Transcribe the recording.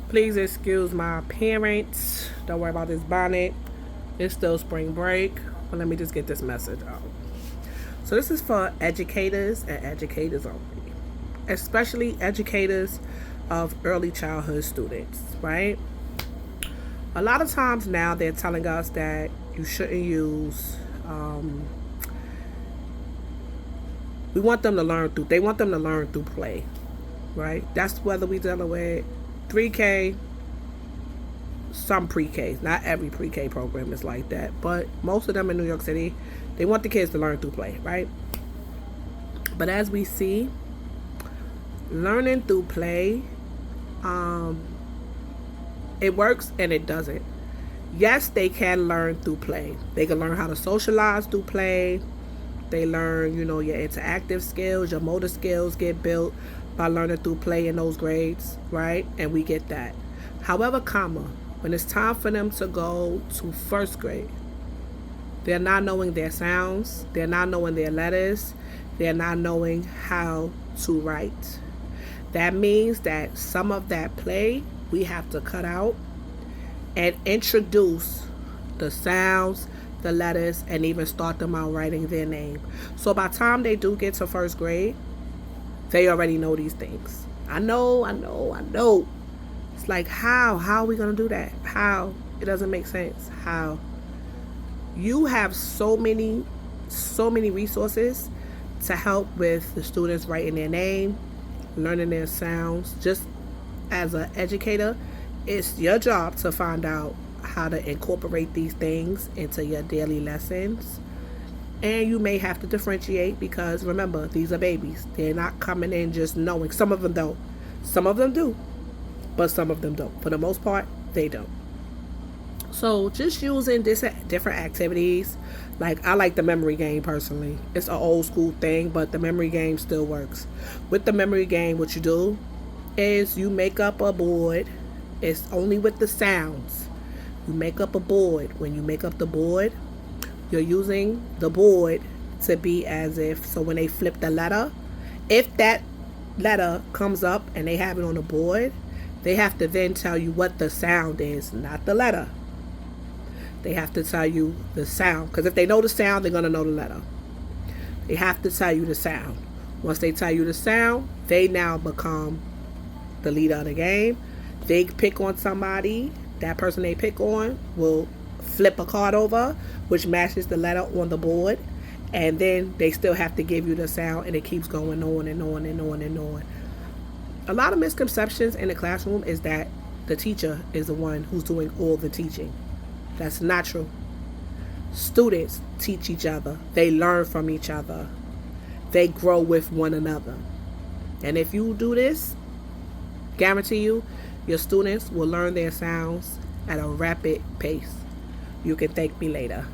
Please excuse my parents. Don't worry about this bonnet. It's still spring break. But let me just get this message out. So this is for educators and educators only. Especially educators of early childhood students, right? A lot of times now they're telling us that you shouldn't use we want them to learn through they want them to learn through play, right? That's whether we dealing with 3K, some pre-Ks. Not every pre-K program is like that, but most of them in New York City, they want the kids to learn through play, right? But as we see, learning through play, it works and it doesn't. Yes, they can learn through play. They can learn how to socialize through play. They learn, your interactive skills, your motor skills get built by learning through play in those grades, right? And we get that. However, when it's time for them to go to first grade, they're not knowing their sounds, they're not knowing their letters, they're not knowing how to write. That means that some of that play we have to cut out and introduce the sounds, the letters, and even start them out writing their name. So by the time they do get to first grade, they already know these things. I know. It's like, how are we going to do that? How? It doesn't make sense. How? You have so many resources to help with the students writing their name, learning their sounds. Just as an educator, it's your job to find out how to incorporate these things into your daily lessons. And you may have to differentiate because remember, these are babies. They're not coming in just knowing. Some of them don't. Some of them do, but some of them don't. For the most part, they don't. So just using different activities. Like, I like the memory game personally. It's an old school thing, but the memory game still works. With the memory game, what you do is you make up a board. It's only with the sounds. You make up a board. When you make up the board, you're using the board to be as if, so when they flip the letter, if that letter comes up and they have it on the board, they have to then tell you what the sound is, not the letter. They have to tell you the sound, because if they know the sound, they're going to know the letter. They have to tell you the sound. Once they tell you the sound, they now become the leader of the game. They pick on somebody. That person they pick on will flip a card over, which matches the letter on the board. And then they still have to give you the sound, and it keeps going on and on and on and on. A lot of misconceptions in the classroom is that the teacher is the one who's doing all the teaching. That's not true. Students teach each other. They learn from each other. They grow with one another. And if you do this, guarantee you, your students will learn their sounds at a rapid pace. You can thank me later.